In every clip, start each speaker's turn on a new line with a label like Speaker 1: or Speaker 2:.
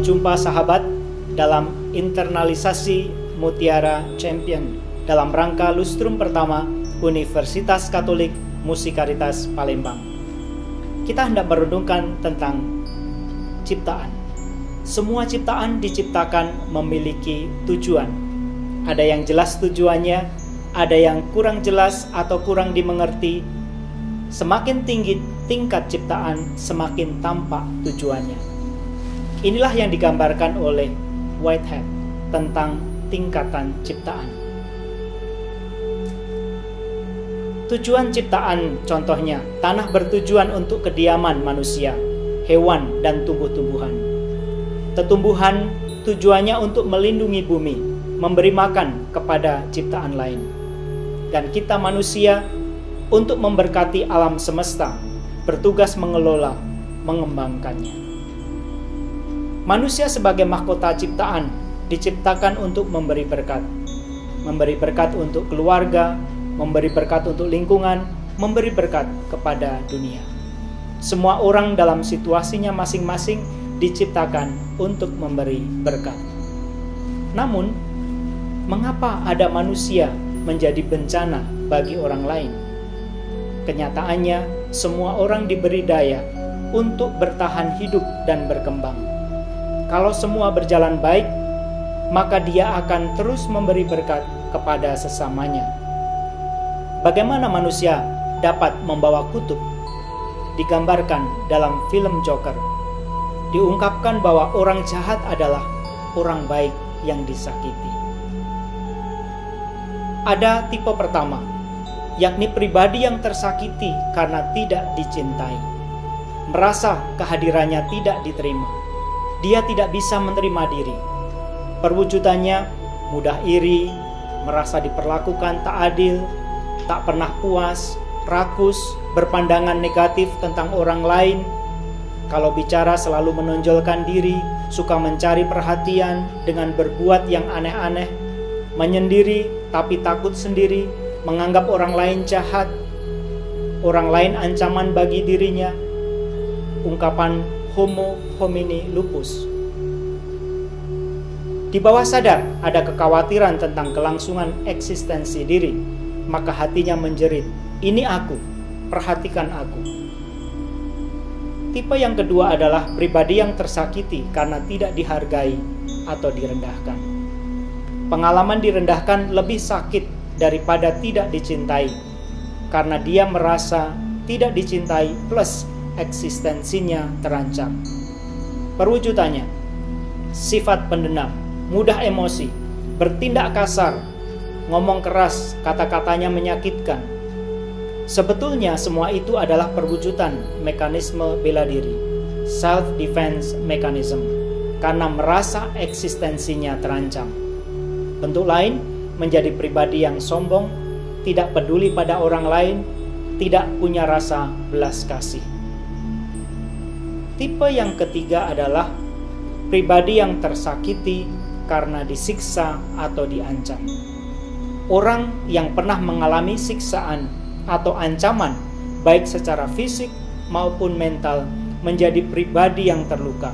Speaker 1: jumpa sahabat dalam internalisasi Mutiara Champion dalam rangka lustrum pertama Universitas Katolik Musikaritas Palembang. Kita hendak merenungkan tentang ciptaan. Semua ciptaan diciptakan memiliki tujuan. Ada yang jelas tujuannya, ada yang kurang jelas atau kurang dimengerti. Semakin tinggi tingkat ciptaan, semakin tampak tujuannya. Inilah yang digambarkan oleh Whitehead tentang tingkatan ciptaan. Tujuan ciptaan contohnya, tanah bertujuan untuk kediaman manusia, hewan, dan tumbuh-tumbuhan. Tetumbuhan tujuannya untuk melindungi bumi, memberi makan kepada ciptaan lain. Dan kita manusia untuk memberkati alam semesta, bertugas mengelola, mengembangkannya. Manusia sebagai mahkota ciptaan diciptakan untuk memberi berkat. Memberi berkat untuk keluarga, memberi berkat untuk lingkungan, memberi berkat kepada dunia. Semua orang dalam situasinya masing-masing diciptakan untuk memberi berkat. Namun, mengapa ada manusia menjadi bencana bagi orang lain? Kenyataannya, semua orang diberi daya untuk bertahan hidup dan berkembang. Kalau semua berjalan baik, maka dia akan terus memberi berkat kepada sesamanya. Bagaimana manusia dapat membawa kutuk? Digambarkan dalam film Joker. Diungkapkan bahwa orang jahat adalah orang baik yang disakiti. Ada tipe pertama, yakni pribadi yang tersakiti karena tidak dicintai. Merasa kehadirannya tidak diterima. Dia tidak bisa menerima diri. Perwujudannya mudah iri, merasa diperlakukan tak adil, tak pernah puas, rakus, berpandangan negatif tentang orang lain. Kalau bicara selalu menonjolkan diri, suka mencari perhatian dengan berbuat yang aneh-aneh, menyendiri tapi takut sendiri, menganggap orang lain jahat, orang lain ancaman bagi dirinya. Ungkapan homo homini lupus. Di bawah sadar ada kekhawatiran tentang kelangsungan eksistensi diri, maka hatinya menjerit, "Ini aku, perhatikan aku." Tipe yang kedua adalah pribadi yang tersakiti karena tidak dihargai atau direndahkan. Pengalaman direndahkan lebih sakit daripada tidak dicintai, karena dia merasa tidak dicintai plus eksistensinya terancam. Perwujudannya, sifat pendendam, mudah emosi, bertindak kasar, ngomong keras, kata-katanya menyakitkan. Sebetulnya semua itu adalah perwujudan mekanisme bela diri, self-defense mechanism, karena merasa eksistensinya terancam. Bentuk lain, menjadi pribadi yang sombong, tidak peduli pada orang lain, tidak punya rasa belas kasih. Tipe yang ketiga adalah pribadi yang tersakiti karena disiksa atau diancam. Orang yang pernah mengalami siksaan atau ancaman, baik secara fisik maupun mental, menjadi pribadi yang terluka.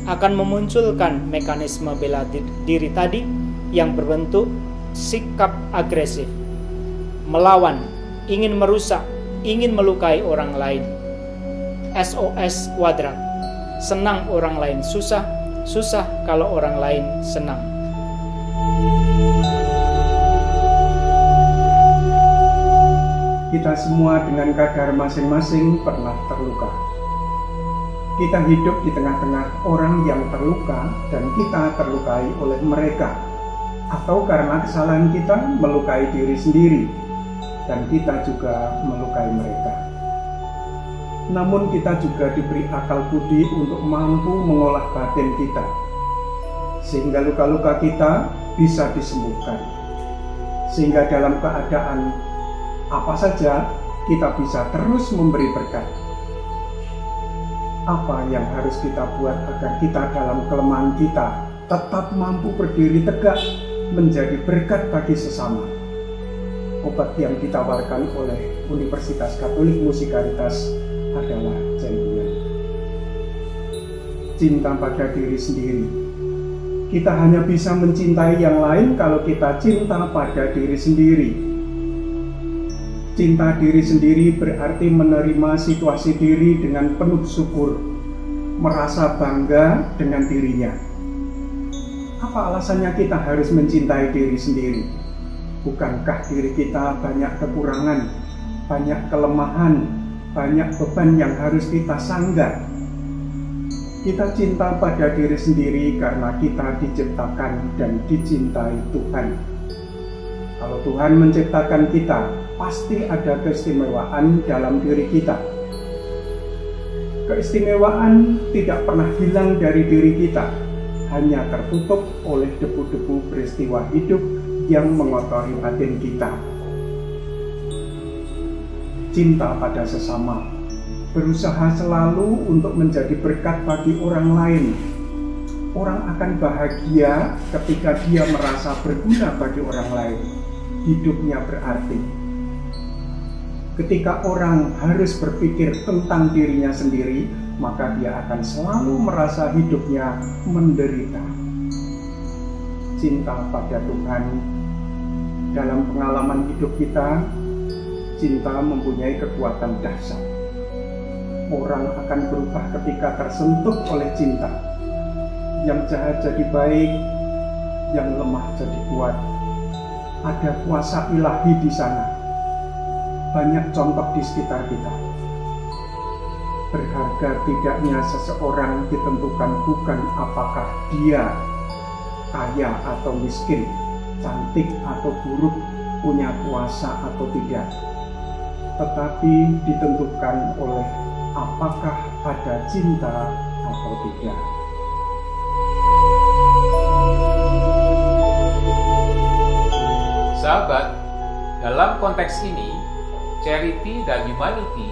Speaker 1: Akan memunculkan mekanisme bela diri tadi yang berbentuk sikap agresif, melawan, ingin merusak, ingin melukai orang lain. SOS kuadrat, senang orang lain susah, susah kalau orang lain senang.
Speaker 2: Kita semua dengan kadar masing-masing pernah terluka. Kita hidup di tengah-tengah orang yang terluka dan kita terlukai oleh mereka. Atau karena kesalahan kita melukai diri sendiri dan kita juga melukai mereka. Namun kita juga diberi akal budi untuk mampu mengolah batin kita, sehingga luka-luka kita bisa disembuhkan. Sehingga dalam keadaan apa saja kita bisa terus memberi berkat. Apa yang harus kita buat agar kita dalam kelemahan kita tetap mampu berdiri tegak menjadi berkat bagi sesama? Obat yang ditawarkan oleh Universitas Katolik Musikaritas adalah Champion. cinta pada diri sendiri. Kita hanya bisa mencintai yang lain kalau kita cinta pada diri sendiri. Cinta diri sendiri berarti menerima situasi diri dengan penuh syukur, merasa bangga dengan dirinya. Apa alasannya kita harus mencintai diri sendiri? Bukankah diri kita banyak kekurangan, banyak kelemahan, banyak beban yang harus kita sanggah? Kita cinta pada diri sendiri karena kita diciptakan dan dicintai Tuhan. Kalau Tuhan menciptakan kita, pasti ada keistimewaan dalam diri kita. Keistimewaan tidak pernah hilang dari diri kita, hanya tertutup oleh debu-debu peristiwa hidup yang mengotori batin kita. Cinta pada sesama, berusaha selalu untuk menjadi berkat bagi orang lain. Orang akan bahagia ketika dia merasa berguna bagi orang lain. Hidupnya berarti. Ketika orang harus berpikir tentang dirinya sendiri, maka dia akan selalu merasa hidupnya menderita. Cinta pada Tuhan. Dalam pengalaman hidup kita, cinta mempunyai kekuatan dahsyat. Orang akan berubah ketika tersentuh oleh cinta. Yang jahat jadi baik, yang lemah jadi kuat. Ada kuasa ilahi di sana. Banyak contoh di sekitar kita. Berharga tidaknya seseorang ditentukan bukan apakah dia kaya atau miskin, cantik atau buruk, punya kuasa atau tidak, tetapi ditentukan oleh apakah ada cinta atau tidak.
Speaker 3: Sahabat, dalam konteks ini, charity dan humanity,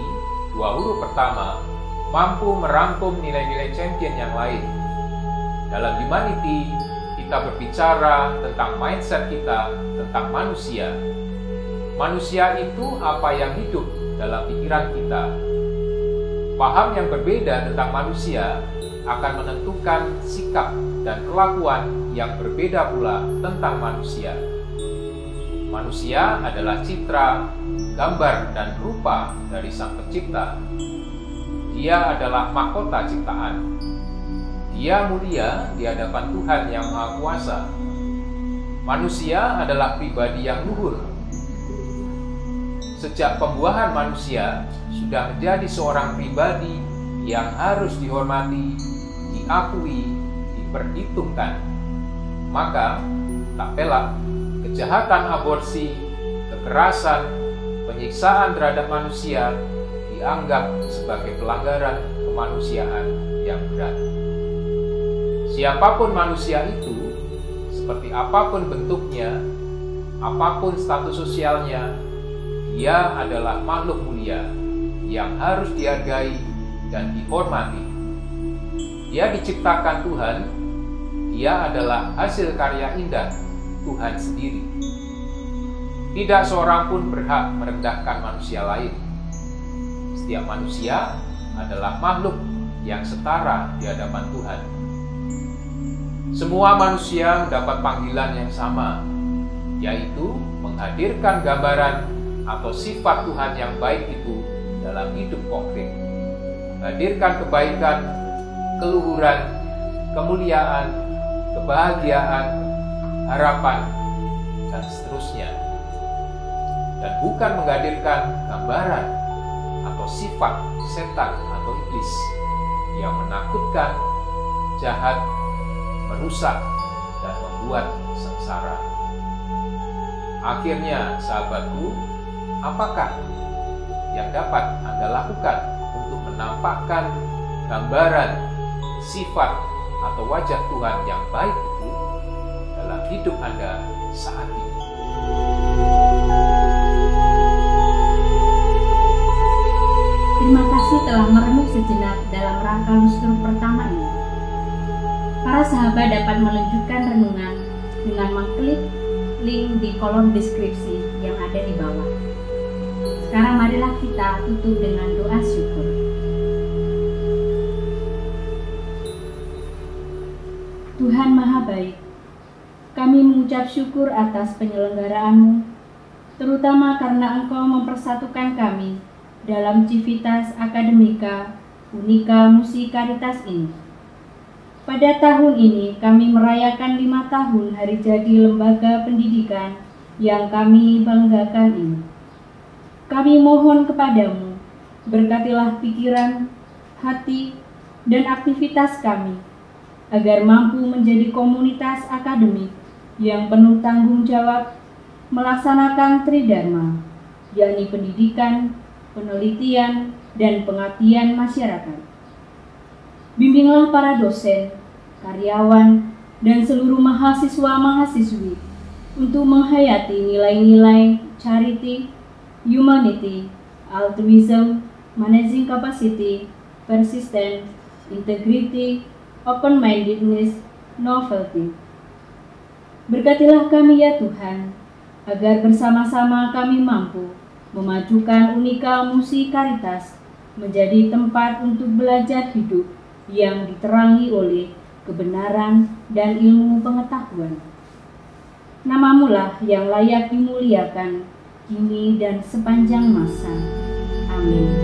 Speaker 3: dua huruf pertama, mampu merangkum nilai-nilai champion yang lain. Dalam humanity, kita berbicara tentang mindset kita, tentang manusia. Manusia itu apa yang hidup dalam pikiran kita. Paham yang berbeda tentang manusia akan menentukan sikap dan kelakuan yang berbeda pula tentang manusia. Manusia adalah citra, gambar, dan rupa dari Sang Pencipta. Dia adalah mahkota ciptaan. Dia mulia di hadapan Tuhan yang Maha Kuasa. Manusia adalah pribadi yang luhur. Sejak pembuahan manusia sudah menjadi seorang pribadi yang harus dihormati, diakui, diperhitungkan. Maka tak pelak kejahatan aborsi, kekerasan, penyiksaan terhadap manusia dianggap sebagai pelanggaran kemanusiaan yang berat. Siapapun manusia itu, seperti apapun bentuknya, apapun status sosialnya, dia adalah makhluk mulia yang harus dihargai dan dihormati. Dia diciptakan Tuhan, dia adalah hasil karya indah Tuhan sendiri. Tidak seorang pun berhak merendahkan manusia lain. Setiap manusia adalah makhluk yang setara di hadapan Tuhan. Semua manusia mendapat panggilan yang sama, yaitu menghadirkan gambaran atau sifat Tuhan yang baik itu dalam hidup konkret. Hadirkan kebaikan, keluhuran, kemuliaan, kebahagiaan, harapan, dan seterusnya. Dan bukan menghadirkan gambaran atau sifat setan atau iblis yang menakutkan, jahat, merusak, dan membuat sengsara. Akhirnya, sahabatku, apakah yang dapat Anda lakukan untuk menampakkan gambaran, sifat, atau wajah Tuhan yang baik itu dalam hidup Anda saat ini?
Speaker 4: Terima kasih telah merenung sejenak dalam rangka lustur pertama ini. Para sahabat dapat melanjutkan renungan dengan mengklik link di kolom deskripsi yang ada di bawah. Sekarang marilah kita tutup dengan doa syukur. Tuhan Maha Baik, kami mengucap syukur atas penyelenggaraanmu, terutama karena Engkau mempersatukan kami dalam Civitas Academica Unica Musicaritas ini. Pada tahun ini kami merayakan 5 tahun hari jadi lembaga pendidikan yang kami banggakan ini. Kami mohon kepadamu, berkatilah pikiran, hati, dan aktivitas kami, agar mampu menjadi komunitas akademik yang penuh tanggung jawab melaksanakan Tridharma, yakni pendidikan, penelitian, dan pengabdian masyarakat. Bimbinglah para dosen, karyawan, dan seluruh mahasiswa-mahasiswi untuk menghayati nilai-nilai charity, humanity, altruism, managing capacity, persistence, integrity, open-mindedness, novelty. Berkatilah kami ya Tuhan, agar bersama-sama kami mampu memajukan Unica Musicaritas menjadi tempat untuk belajar hidup yang diterangi oleh kebenaran dan ilmu pengetahuan. Namamu-lah yang layak dimuliakan kini dan sepanjang masa. Amin.